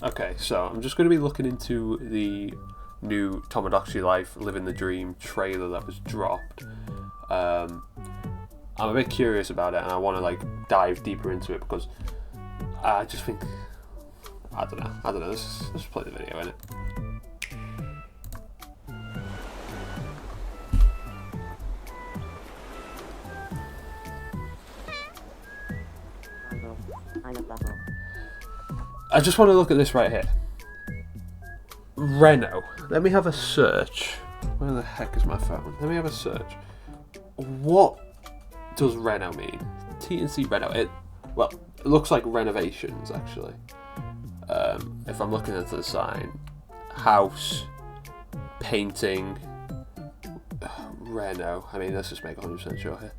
Okay, so I'm just going to be looking into the new Tomodachi Life Living the Dream trailer that was dropped. I'm a bit curious about it, and I want to like dive deeper into it because I just think I don't know. Let's play the video, innit? I just want to look at this right here. Reno. Let me have a search. Where the heck is my phone? Let me have a search. What does Reno mean? T&C Reno. It looks like renovations actually. If I'm looking at the sign, house, painting, Reno. I mean, let's just make 100% sure here.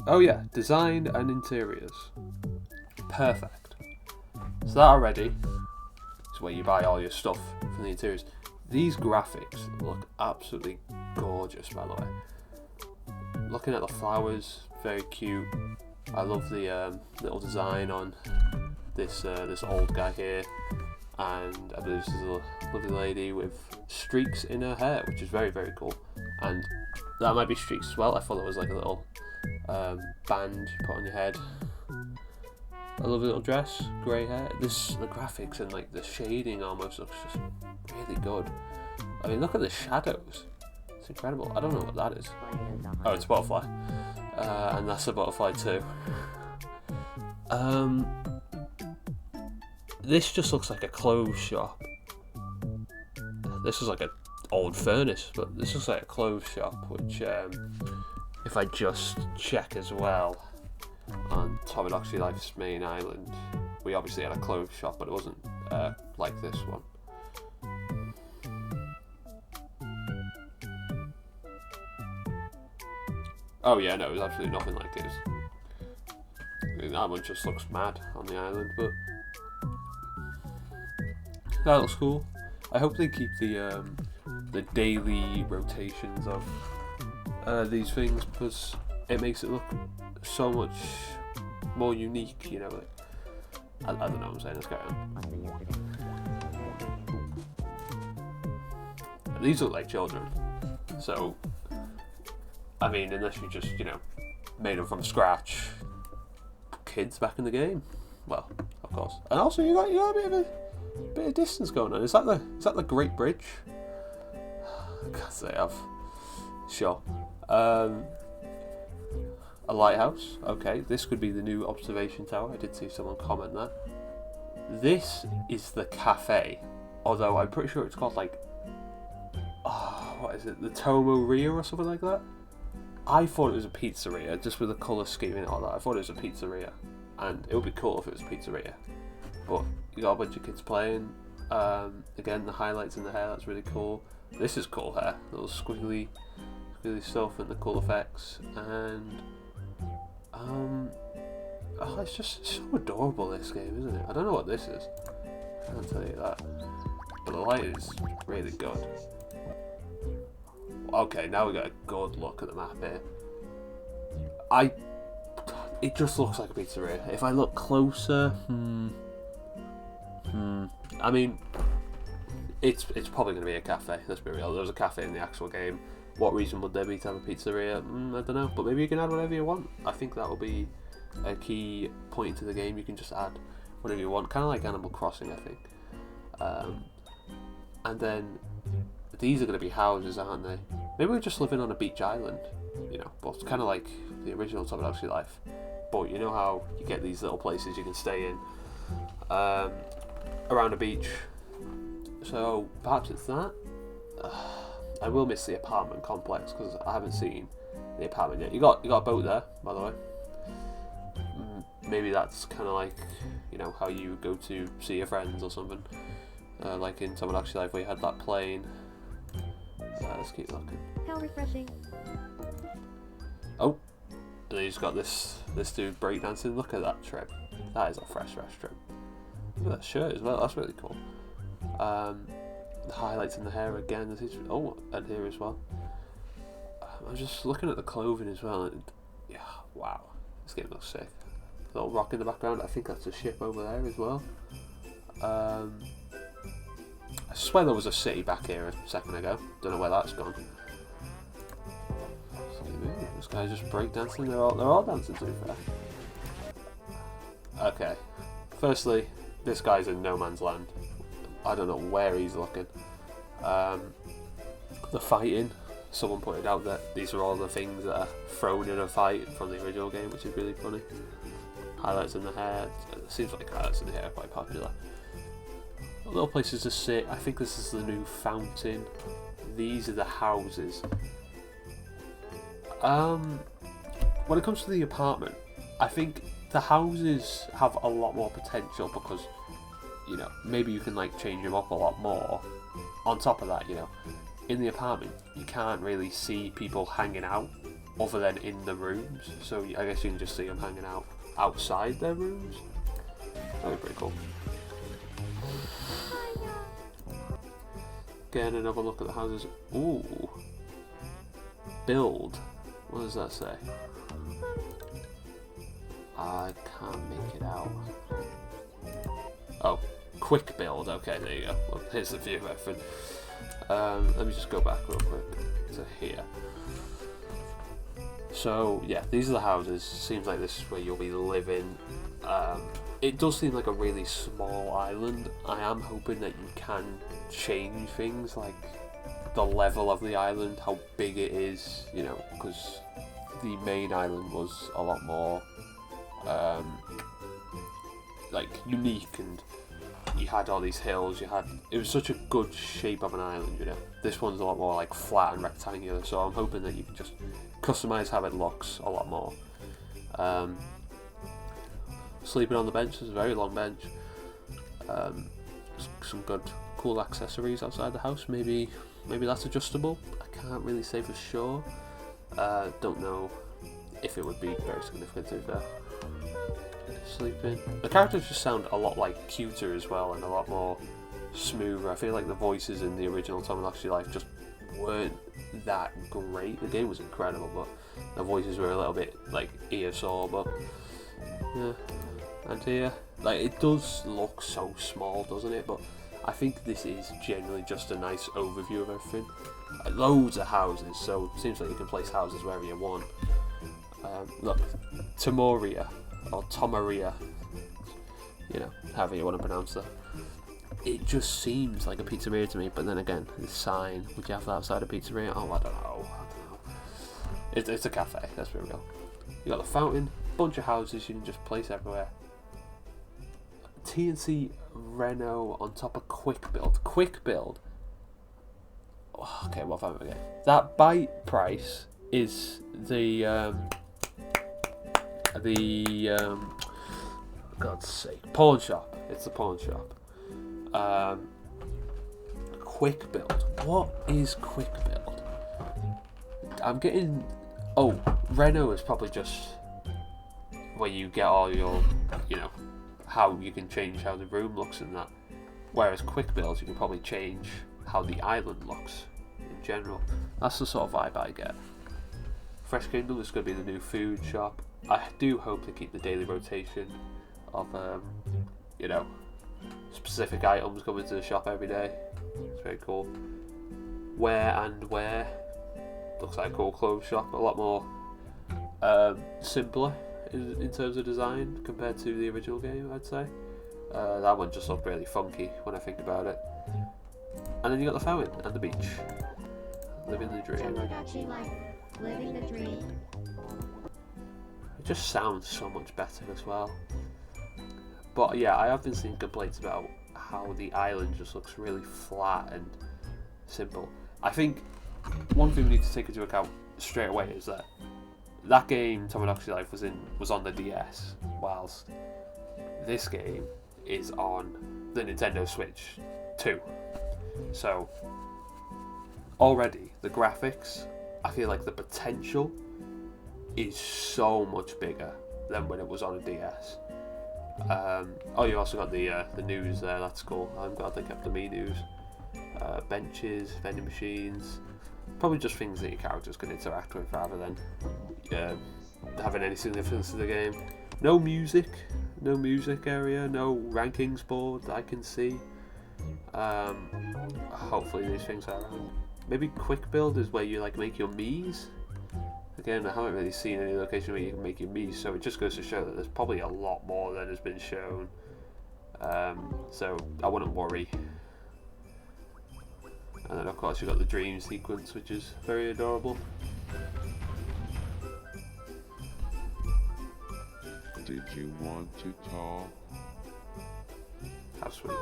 Oh yeah, design and interiors. Perfect. So that already is where you buy all your stuff from the interiors. These graphics look absolutely gorgeous, by the way. Looking at the flowers, very cute. I love the little design on this old guy here, and I believe this is a lovely lady with streaks in her hair, which is very, very cool. And that might be streaks as well. I thought it was like a little band you put on your head. I love the little dress, grey hair. The graphics and like the shading almost looks just really good. I mean, look at the shadows. It's incredible. I don't know what that is. Oh, it's a butterfly. And that's a butterfly too. This just looks like a clothes shop. This is like an old furnace, but this looks like a clothes shop, which if I just check as well, on Tomodachi Life's main island, we obviously had a clothes shop, but it wasn't like this one. Oh yeah, no, it was absolutely nothing like this. I mean, that one just looks mad on the island, but that looks cool. I hope they keep the daily rotations of these things, because it makes it look so much more unique, you know. Like, I don't know what I'm saying. Let's go on. These look like children, so I mean, unless you just, you know, made them from scratch, kids back in the game. Well, of course. And also, you got a bit of distance going on. Is that the Great Bridge? I can't say I've. Sure. A lighthouse. Okay, this could be the new observation tower. I did see someone comment that. This is the cafe, although I'm pretty sure it's called like, what is it? The Tomodachi or something like that. I thought it was a pizzeria, just with the colour scheme and all that. I thought it was a pizzeria, and it would be cool if it was a pizzeria. But you got a bunch of kids playing. Again, the highlights in the hair, that's really cool. This is cool hair, little squiggly stuff and the cool effects, and it's just so adorable, this game, isn't it? I don't know what this is, I can't tell you that, but the light is really good. Okay, now we got a good look at the map here. It just looks like a pizzeria. If I look closer, I mean, it's probably going to be a cafe, let's be real. There's a cafe in the actual game. What reason would there be to have a pizzeria? I don't know, but maybe you can add whatever you want. I think that will be a key point to the game. You can just add whatever you want, kind of like Animal Crossing, I think. And then these are going to be houses, aren't they? Maybe we're just living on a beach island, you know, but it's kind of like the original Tomodachi Life. But you know how you get these little places you can stay in around a beach. So perhaps it's that. I will miss the apartment complex because I haven't seen the apartment yet. You got a boat there, by the way. Maybe that's kind of like, you know, how you go to see your friends or something. Like in Tomodachi Life where you had that plane. Let's keep looking. How refreshing. Oh, and then you just got this dude breakdancing. Look at that trim. That is a fresh trim. Look at that shirt as well. That's really cool. The highlights in the hair again. This is, and here as well. I'm just looking at the clothing as well, and yeah, wow, this game looks sick. Little rock in the background. I think that's a ship over there as well. I swear there was a city back here a second ago. Don't know where that's gone. This guy's just breakdancing. They're all dancing, to be fair. Okay. Firstly, this guy's in no man's land. I don't know where he's looking. The fighting. Someone pointed out that these are all the things that are thrown in a fight from the original game, which is really funny. Highlights in the hair. It seems like highlights in the hair are quite popular. Little places to sit. I think this is the new fountain. These are the houses. When it comes to the apartment, I think the houses have a lot more potential because, you know, maybe you can like change them up a lot more. On top of that, you know, in the apartment you can't really see people hanging out other than in the rooms, so I guess you can just see them hanging out outside their rooms. That would be pretty cool. Again, another look at the houses. Ooh. Build. What does that say? I can't make it out. Oh, quick build. Okay, there you go. Well, here's the view method. Let me just go back real quick to here. So yeah, these are the houses. Seems like this is where you'll be living. It does seem like a really small island. I am hoping that you can change things like the level of the island, how big it is, you know, because the main island was a lot more like unique, and you had all these hills, it was such a good shape of an island, you know. This one's a lot more like flat and rectangular, so I'm hoping that you can just customize how it looks a lot more. Sleeping on the bench is a very long bench. Some good cool accessories outside the house. Maybe that's adjustable. I can't really say for sure. Don't know if it would be very significant to be fair. Sleeping. The characters just sound a lot like cuter as well, and a lot more smoother. I feel like the voices in the original Tomodachi Life just weren't that great. The game was incredible, but the voices were a little bit like ear sore. But yeah, and here, like, it does look so small, doesn't it? But I think this is generally just a nice overview of everything. Loads of houses, so it seems like you can place houses wherever you want. Look, Tomoria, or Tomaria, you know, however you want to pronounce that. It just seems like a pizzeria to me, but then again, this sign, would you have that outside a pizzeria? Oh, I don't know. It's a cafe, that's where we go. You got the fountain, bunch of houses you can just place everywhere. TNC Reno on top of quick build. Quick build. Oh, okay, what have I again? That bite price is God's sake, pawn shop. It's the pawn shop. Quick build. What is quick build? I'm getting. Oh, Reno is probably just where you get all your, you know, how you can change how the room looks and that. Whereas quick builds, you can probably change how the island looks in general. That's the sort of vibe I get. Fresh Kingdom is going to be the new food shop. I do hope to keep the daily rotation of, you know, specific items coming to the shop every day. It's very cool. Where looks like a cool clothes shop. A lot more simpler in terms of design compared to the original game, I'd say. That one just looked really funky when I think about it. And then you got the fountain and the beach. Living the dream. Tomodachi life, living the dream. It just sounds so much better as well. But yeah, I have been seeing complaints about how the island just looks really flat and simple. I think one thing we need to take into account straight away is that game, Tomodachi Life, was on the DS, whilst this game is on the Nintendo Switch 2. So already the graphics, I feel like the potential is so much bigger than when it was on a DS. Oh, you also got the news there. That's cool. I'm glad they kept the Mii news. Benches, vending machines, probably just things that your characters can interact with rather than having any significance to the game. No music area, no rankings board that I can see. Hopefully these things are around. Maybe quick build is where you like make your Miis. Again, I haven't really seen any location where you can make your Miis, so it just goes to show that there's probably a lot more than has been shown. So I wouldn't worry. And then of course you've got the dream sequence, which is very adorable. Did you want to talk? How sweet.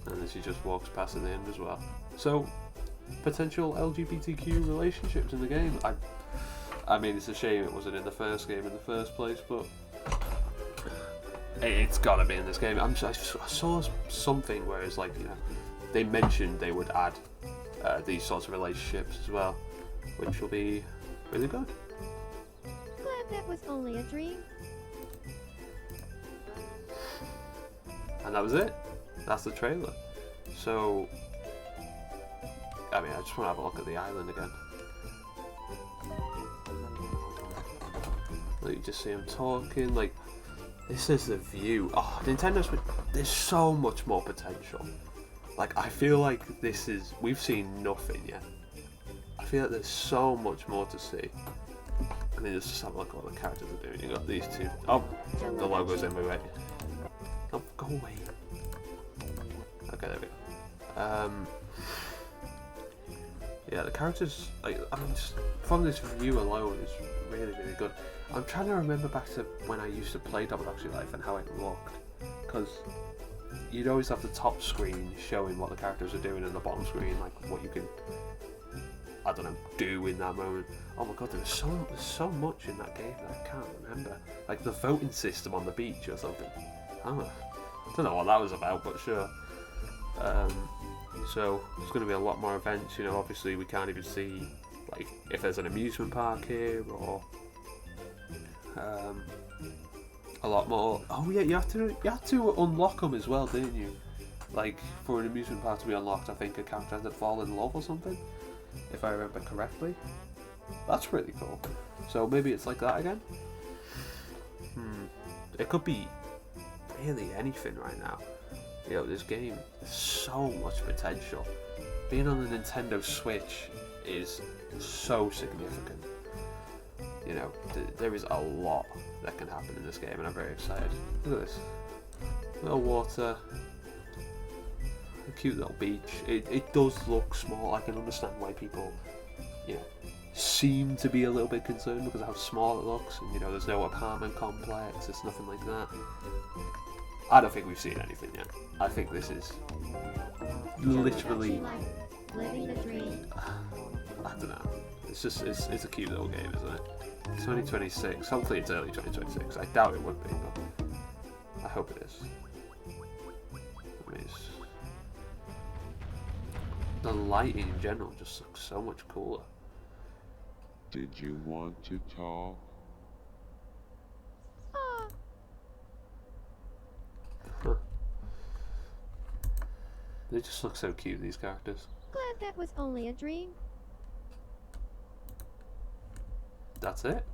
And then she just walks past at the end as well. So, potential LGBTQ relationships in the game. I mean, it's a shame it wasn't in the first game in the first place, but it's gotta be in this game. I saw something where it's like, you know, they mentioned they would add these sorts of relationships as well, which will be really good. Glad that was only a dream. And that was it. That's the trailer. So, I mean, I just want to have a look at the island again. Like, you just see him talking. Like, this is the view. Oh, Nintendo's. There's so much more potential. Like, I feel like we've seen nothing yet. I feel like there's so much more to see. I mean, just have a look at what the characters are doing. You got these two. Oh, the logo's in my way. Oh, go away. Okay, there we go. Yeah, the characters, like, I mean, just from this view alone is really, really good. I'm trying to remember back to when I used to play Tomodachi Life and how it looked, because you'd always have the top screen showing what the characters are doing and the bottom screen, like, what you can, I don't know, do in that moment. Oh my god, there's so much in that game that I can't remember. Like the voting system on the beach or something. I don't know what that was about, but sure. So there's going to be a lot more events. You know, obviously we can't even see like if there's an amusement park here or a lot more. Oh yeah, you have to unlock them as well, didn't you? Like for an amusement park to be unlocked, I think a character has to fall in love or something, if I remember correctly. That's really cool. So maybe it's like that again. It could be really anything right now. You know, this game has so much potential. Being on the Nintendo Switch is so significant. You know, there is a lot that can happen in this game, and I'm very excited. Look at this. Little water. A cute little beach. It does look small. I can understand why people, you know, seem to be a little bit concerned because of how small it looks. And, you know, there's no apartment complex. It's nothing like that. I don't think we've seen anything yet. I think this is literally. Living the dream. I don't know. It's just it's a cute little game, isn't it? 2026. Hopefully it's early 2026. I doubt it would be, but I hope it is. I mean, the lighting in general just looks so much cooler. Did you want to talk? They just look so cute, these characters. Glad that was only a dream. That's it.